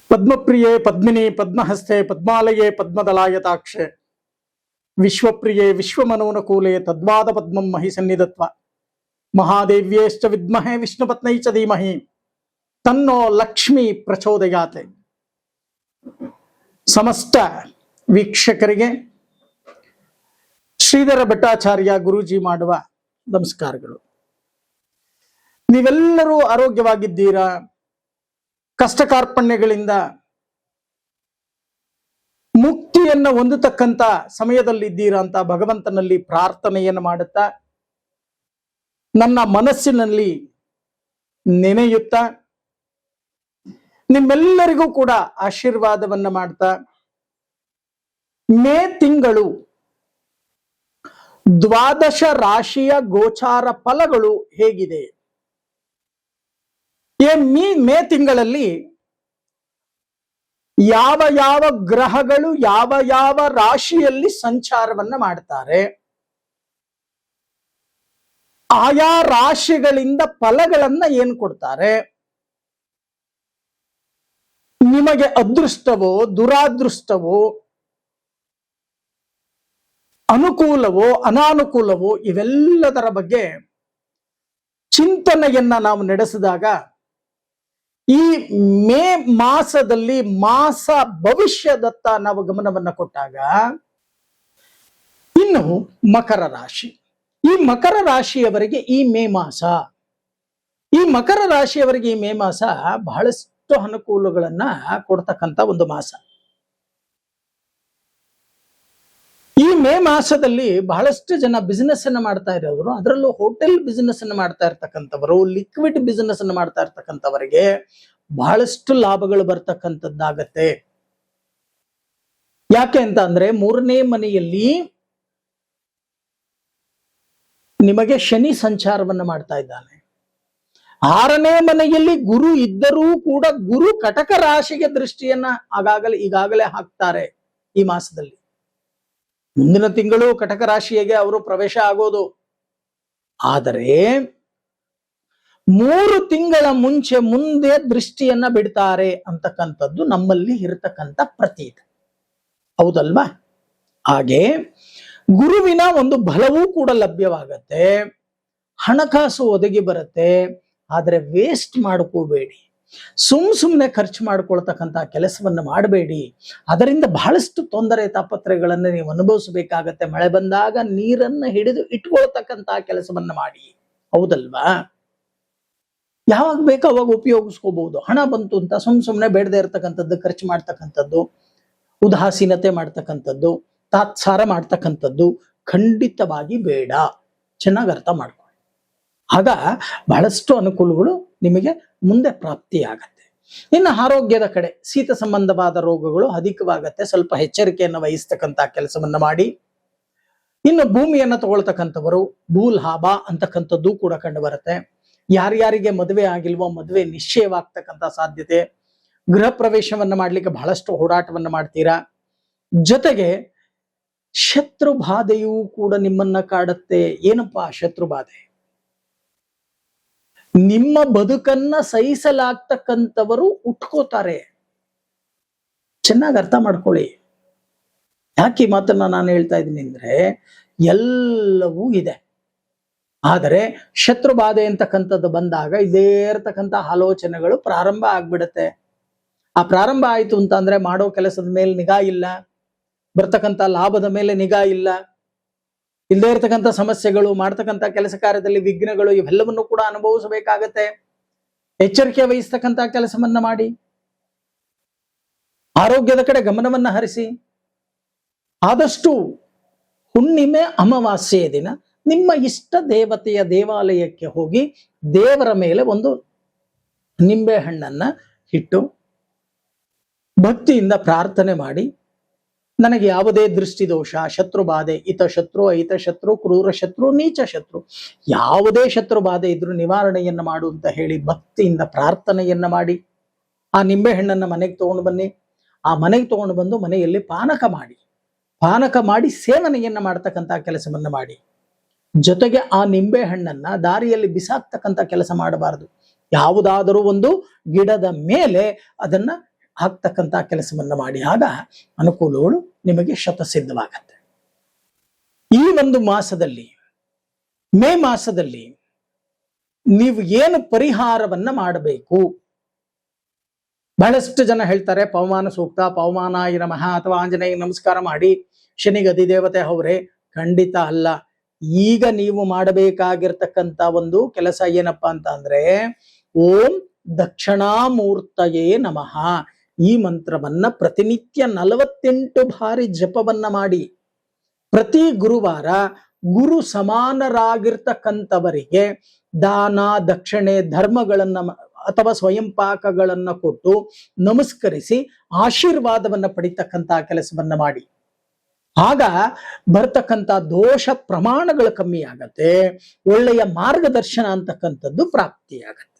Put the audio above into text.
ಪದ್ಮಪ್ರಿಯೆ ಪದ್ಮಿನಿ ಪದ್ಮಹಸ್ತೆ ಪದ್ಮಾಲಯೇ ಪದ್ಮದಲಾಯತಾಕ್ಷೆ ವಿಶ್ವಪ್ರಿಯೆ ವಿಶ್ವಮನೋನುಕೂಲೆ ತದ್ವಾದ ಪದ್ಮಂ ಮಹಿ ಸನ್ನಿಧತ್ವ ಮಹಾದೇವ್ಯೇಶ್ಚ ವಿದ್ಮಹೆ ವಿಷ್ಣುಪತ್ನೈ ಚ ಧೀಮಹಿ ತನ್ನೋ ಲಕ್ಷ್ಮಿ ಪ್ರಚೋದಯಾತೆ. ಸಮಸ್ತ ವೀಕ್ಷಕರಿಗೆ ಶ್ರೀಧರ ಭಟ್ಟಾಚಾರ್ಯ ಗುರೂಜಿ ಮಾಡುವ ನಮಸ್ಕಾರಗಳು. ನೀವೆಲ್ಲರೂ ಆರೋಗ್ಯವಾಗಿದ್ದೀರಾ? ಕಷ್ಟ ಕಾರ್ಪಣ್ಯಗಳಿಂದ ಮುಕ್ತಿಯನ್ನ ಹೊಂದತಕ್ಕಂತ ಸಮಯದಲ್ಲಿದ್ದೀರಾ ಅಂತ ಭಗವಂತನಲ್ಲಿ ಪ್ರಾರ್ಥನೆಯನ್ನು ಮಾಡುತ್ತಾ, ನನ್ನ ಮನಸ್ಸಿನಲ್ಲಿ ನೆನೆಯುತ್ತಾ, ನಿಮ್ಮೆಲ್ಲರಿಗೂ ಕೂಡ ಆಶೀರ್ವಾದವನ್ನ ಮಾಡ್ತಾ, ಮೇ ತಿಂಗಳು ದ್ವಾದಶ ರಾಶಿಯ ಗೋಚಾರ ಫಲಗಳು ಹೇಗಿದೆ? ಮೇ ತಿಂಗಳಲ್ಲಿ ಯಾವ ಯಾವ ಗ್ರಹಗಳು ಯಾವ ಯಾವ ರಾಶಿಯಲ್ಲಿ ಸಂಚಾರವನ್ನ ಮಾಡ್ತಾರೆ, ಆಯಾ ರಾಶಿಗಳಿಂದ ಫಲಗಳನ್ನ ಏನ್ ಕೊಡ್ತಾರೆ, ನಿಮಗೆ ಅದೃಷ್ಟವೋ ದುರಾದೃಷ್ಟವೋ ಅನುಕೂಲವೋ ಅನಾನುಕೂಲವೋ ಇವೆಲ್ಲದರ ಬಗ್ಗೆ ಚಿಂತನೆಯನ್ನ ನಾವು ನಡೆಸಿದಾಗ, ಈ ಮೇ ಮಾಸದಲ್ಲಿ ಮಾಸ ಭವಿಷ್ಯದತ್ತ ನಾವು ಗಮನವನ್ನ ಕೊಟ್ಟಾಗ, ಇನ್ನು ಮಕರ ರಾಶಿ, ಈ ಮಕರ ರಾಶಿಯವರಿಗೆ ಈ ಮೇ ಮಾಸ ಬಹಳಷ್ಟು ಅನುಕೂಲಗಳನ್ನ ಕೊಡ್ತಕ್ಕಂತ ಒಂದು ಮಾಸ. ಈ ಮೇ ಮಾಸದಲ್ಲಿ ಬಹಳಷ್ಟು ಜನ ಬಿಸಿನೆಸ್ ಅನ್ನ ಮಾಡ್ತಾ ಇರೋರು, ಅದರಲ್ಲೂ ಹೋಟೆಲ್ ಬಿಸಿನೆಸ್ ಅನ್ನ ಮಾಡ್ತಾ ಇರ್ತಕ್ಕಂಥವರು, ಲಿಕ್ವಿಡ್ ಬಿಸಿನೆಸ್ ಅನ್ನ ಮಾಡ್ತಾ ಇರ್ತಕ್ಕಂಥವರಿಗೆ ಬಹಳಷ್ಟು ಲಾಭಗಳು ಬರ್ತಕ್ಕಂಥದ್ದಾಗತ್ತೆ. ಯಾಕೆ ಅಂತ ಅಂದ್ರೆ, ಮೂರನೇ ಮನೆಯಲ್ಲಿ ನಿಮಗೆ ಶನಿ ಸಂಚಾರವನ್ನ ಮಾಡ್ತಾ ಇದ್ದಾನೆ. ಆರನೇ ಮನೆಯಲ್ಲಿ ಗುರು ಇದ್ದರೂ ಕೂಡ ಗುರು ಕಟಕ ರಾಶಿಗೆ ದೃಷ್ಟಿಯನ್ನ ಈಗಾಗಲೇ ಹಾಕ್ತಾರೆ ಈ ಮಾಸದಲ್ಲಿ. ಮುಂದಿನ ತಿಂಗಳು ಕಟಕ ರಾಶಿಗೆ ಅವರು ಪ್ರವೇಶ ಆಗೋದು. ಆದರೆ 3 ತಿಂಗಳ ಮುಂದೆ ದೃಷ್ಟಿಯನ್ನ ಬಿಡ್ತಾರೆ ಅಂತಕ್ಕಂಥದ್ದು ನಮ್ಮಲ್ಲಿ ಇರತಕ್ಕಂಥ ಪ್ರತೀತಿ, ಹೌದಲ್ವಾ? ಹಾಗೆ ಗುರುವಿನ ಒಂದು ಬಲವೂ ಕೂಡ ಲಭ್ಯವಾಗತ್ತೆ, ಹಣಕಾಸು ಒದಗಿ ಬರುತ್ತೆ. ಆದ್ರೆ ವೇಸ್ಟ್ ಮಾಡ್ಕೋಬೇಡಿ, ಸುಮ್ಮನೆ ಖರ್ಚು ಮಾಡ್ಕೊಳ್ತಕ್ಕಂಥ ಕೆಲಸವನ್ನು ಮಾಡಬೇಡಿ. ಅದರಿಂದ ಬಹಳಷ್ಟು ತೊಂದರೆ ತಾಪತ್ರೆಗಳನ್ನು ನೀವು ಅನುಭವಿಸಬೇಕಾಗತ್ತೆ. ಮಳೆ ಬಂದಾಗ ನೀರನ್ನ ಹಿಡಿದು ಇಟ್ಕೊಳ್ತಕ್ಕಂಥ ಕೆಲಸವನ್ನ ಮಾಡಿ, ಹೌದಲ್ವಾ? ಯಾವಾಗ ಬೇಕೋ ಅವಾಗ ಉಪಯೋಗಿಸ್ಕೋಬಹುದು. ಹಣ ಬಂತು ಅಂತ ಸುಮ್ಮನೆ ಬೇಡದೆ ಇರತಕ್ಕಂಥದ್ದು ಖರ್ಚು ಮಾಡ್ತಕ್ಕಂಥದ್ದು, ಉದಾಸೀನತೆ ಮಾಡ್ತಕ್ಕಂಥದ್ದು, ತಾತ್ಸಾರ ಮಾಡ್ತಕ್ಕಂಥದ್ದು ಖಂಡಿತವಾಗಿ ಬೇಡ. ಚೆನ್ನಾಗಿ ಅರ್ಥ ಮಾಡ್ಕೊಳ್ಳಿ. ಆಗ ಬಹಳಷ್ಟು ಅನುಕೂಲಗಳು ನಿಮಗೆ ಮುಂದೆ ಪ್ರಾಪ್ತಿಯಾಗತ್ತೆ. ಇನ್ನು ಆರೋಗ್ಯದ ಕಡೆ ಶೀತ ಸಂಬಂಧವಾದ ರೋಗಗಳು ಅಧಿಕವಾಗತ್ತೆ. ಸ್ವಲ್ಪ ಎಚ್ಚರಿಕೆಯನ್ನು ವಹಿಸ್ತಕ್ಕಂಥ ಕೆಲಸವನ್ನ ಮಾಡಿ. ಇನ್ನು ಭೂಮಿಯನ್ನ ತಗೊಳ್ತಕ್ಕಂಥವರು ಭೂಲಾಭ ಅಂತಕ್ಕಂಥದ್ದು ಕೂಡ ಕಂಡು ಬರುತ್ತೆ. ಯಾರ್ಯಾರಿಗೆ ಮದುವೆ ಆಗಿಲ್ವೋ ಮದುವೆ ನಿಶ್ಚಯವಾಗ್ತಕ್ಕಂಥ ಸಾಧ್ಯತೆ. ಗೃಹ ಪ್ರವೇಶವನ್ನ ಮಾಡ್ಲಿಕ್ಕೆ ಬಹಳಷ್ಟು ಹೋರಾಟವನ್ನ ಮಾಡ್ತೀರಾ. ಜೊತೆಗೆ ಶತ್ರು ಬಾಧೆಯೂ ಕೂಡ ನಿಮ್ಮನ್ನ ಕಾಡುತ್ತೆ. ಏನಪ್ಪಾ ಶತ್ರು ಬಾಧೆ? ನಿಮ್ಮ ಬದುಕನ್ನ ಸಹಿಸಲಾಗ್ತಕ್ಕಂಥವರು ಉಟ್ಕೋತಾರೆ. ಚೆನ್ನಾಗಿ ಅರ್ಥ ಮಾಡ್ಕೊಳ್ಳಿ. ಯಾಕೆ ಈ ಮಾತನ್ನ ನಾನು ಹೇಳ್ತಾ ಇದ್ದೀನಿ ಅಂದ್ರೆ, ಎಲ್ಲವೂ ಇದೆ. ಆದರೆ ಶತ್ರು ಬಾಧೆ ಅಂತಕ್ಕಂಥದ್ದು ಬಂದಾಗ ಇದೇ ಇರತಕ್ಕಂಥ ಆಲೋಚನೆಗಳು ಪ್ರಾರಂಭ ಆಗ್ಬಿಡತ್ತೆ. ಆ ಪ್ರಾರಂಭ ಆಯ್ತು ಅಂತ ಅಂದ್ರೆ ಮಾಡೋ ಕೆಲಸದ ಮೇಲೆ ನಿಗಾ ಇಲ್ಲ, ಬರ್ತಕ್ಕಂಥ ಲಾಭದ ಮೇಲೆ ನಿಗಾ ಇಲ್ಲ, ಇಲ್ಲದೇ ಇರತಕ್ಕಂಥ ಸಮಸ್ಯೆಗಳು, ಮಾಡ್ತಕ್ಕಂಥ ಕೆಲಸ ಕಾರ್ಯದಲ್ಲಿ ವಿಘ್ನಗಳು, ಇವೆಲ್ಲವನ್ನು ಕೂಡ ಅನುಭವಿಸಬೇಕಾಗತ್ತೆ. ಎಚ್ಚರಿಕೆ ವಹಿಸ್ತಕ್ಕಂಥ ಕೆಲಸವನ್ನ ಮಾಡಿ. ಆರೋಗ್ಯದ ಕಡೆ ಗಮನವನ್ನ ಹರಿಸಿ. ಆದಷ್ಟು ಹುಣ್ಣಿಮೆ ಅಮಾವಾಸ್ಯೆಯ ದಿನ ನಿಮ್ಮ ಇಷ್ಟ ದೇವತೆಯ ದೇವಾಲಯಕ್ಕೆ ಹೋಗಿ ದೇವರ ಮೇಲೆ ಒಂದು ನಿಂಬೆ ಹಣ್ಣನ್ನ ಇಟ್ಟು ಭಕ್ತಿಯಿಂದ ಪ್ರಾರ್ಥನೆ ಮಾಡಿ, ನನಗೆ ಯಾವುದೇ ದೃಷ್ಟಿದೋಷ, ಶತ್ರು ಬಾಧೆ, ಹಿತಶತ್ರು, ಅಹಿತಶತ್ರು, ಕ್ರೂರ ಶತ್ರು, ನೀಚ ಶತ್ರು, ಯಾವುದೇ ಶತ್ರು ಬಾಧೆ ಇದ್ರೂ ನಿವಾರಣೆಯನ್ನ ಮಾಡು ಅಂತ ಹೇಳಿ ಭಕ್ತಿಯಿಂದ ಪ್ರಾರ್ಥನೆಯನ್ನ ಮಾಡಿ, ಆ ನಿಂಬೆ ಹಣ್ಣನ್ನ ಮನೆಗೆ ತಗೊಂಡು ಬನ್ನಿ. ಆ ಮನೆಗೆ ತಗೊಂಡು ಬಂದು ಮನೆಯಲ್ಲಿ ಪಾನಕ ಮಾಡಿ ಸೇವನೆಯನ್ನ ಮಾಡ್ತಕ್ಕಂಥ ಕೆಲಸವನ್ನ ಮಾಡಿ. ಜೊತೆಗೆ ಆ ನಿಂಬೆ ಹಣ್ಣನ್ನ ದಾರಿಯಲ್ಲಿ ಬಿಸಾಕ್ತಕ್ಕಂಥ ಕೆಲಸ ಮಾಡಬಾರದು. ಯಾವುದಾದರೂ ಒಂದು ಗಿಡದ ಮೇಲೆ ಅದನ್ನ ಆಗ್ತಕ್ಕಂಥ ಕೆಲಸವನ್ನ ಮಾಡಿ, ಆಗ ಅನುಕೂಲಗಳು ನಿಮಗೆ ಶತಸಿದ್ಧವಾಗತ್ತೆ. ಈ ಒಂದು ಮಾಸದಲ್ಲಿ, ಮೇ ಮಾಸದಲ್ಲಿ ನೀವು ಏನು ಪರಿಹಾರವನ್ನ ಮಾಡಬೇಕು? ಬಹಳಷ್ಟು ಜನ ಹೇಳ್ತಾರೆ ಪವಮಾನ ಸೂಕ್ತ, ಪವಮಾನಾಯ ನಮಃ ಅಥವಾ ಆಂಜನೇಯ ನಮಸ್ಕಾರ ಮಾಡಿ ಶನಿಗೆ ಅಧಿದೇವತೆ ಅವರೇ. ಖಂಡಿತ ಅಲ್ಲ. ಈಗ ನೀವು ಮಾಡಬೇಕಾಗಿರ್ತಕ್ಕಂಥ ಒಂದು ಕೆಲಸ ಏನಪ್ಪಾ ಅಂತ ಅಂದ್ರೆ, ಓಂ ದಕ್ಷಿಣಾಮೂರ್ತಯೇ ನಮಃ ಈ ಮಂತ್ರವನ್ನ ಪ್ರತಿನಿತ್ಯ 48 ಬಾರಿ ಜಪವನ್ನ ಮಾಡಿ, ಪ್ರತಿ ಗುರುವಾರ ಗುರು ಸಮಾನರಾಗಿರ್ತಕ್ಕಂಥವರಿಗೆ ದಾನ ದಕ್ಷಿಣೆ ಧರ್ಮಗಳನ್ನ ಅಥವಾ ಸ್ವಯಂ ಪಾಕಗಳನ್ನ ಕೊಟ್ಟು ನಮಸ್ಕರಿಸಿ ಆಶೀರ್ವಾದವನ್ನ ಪಡಿತಕ್ಕಂಥ ಕೆಲಸವನ್ನ ಮಾಡಿ. ಆಗ ಬರ್ತಕ್ಕಂಥ ದೋಷ ಪ್ರಮಾಣಗಳು ಕಮ್ಮಿ ಆಗತ್ತೆ, ಒಳ್ಳೆಯ ಮಾರ್ಗದರ್ಶನ ಅಂತಕ್ಕಂಥದ್ದು ಪ್ರಾಪ್ತಿಯಾಗತ್ತೆ.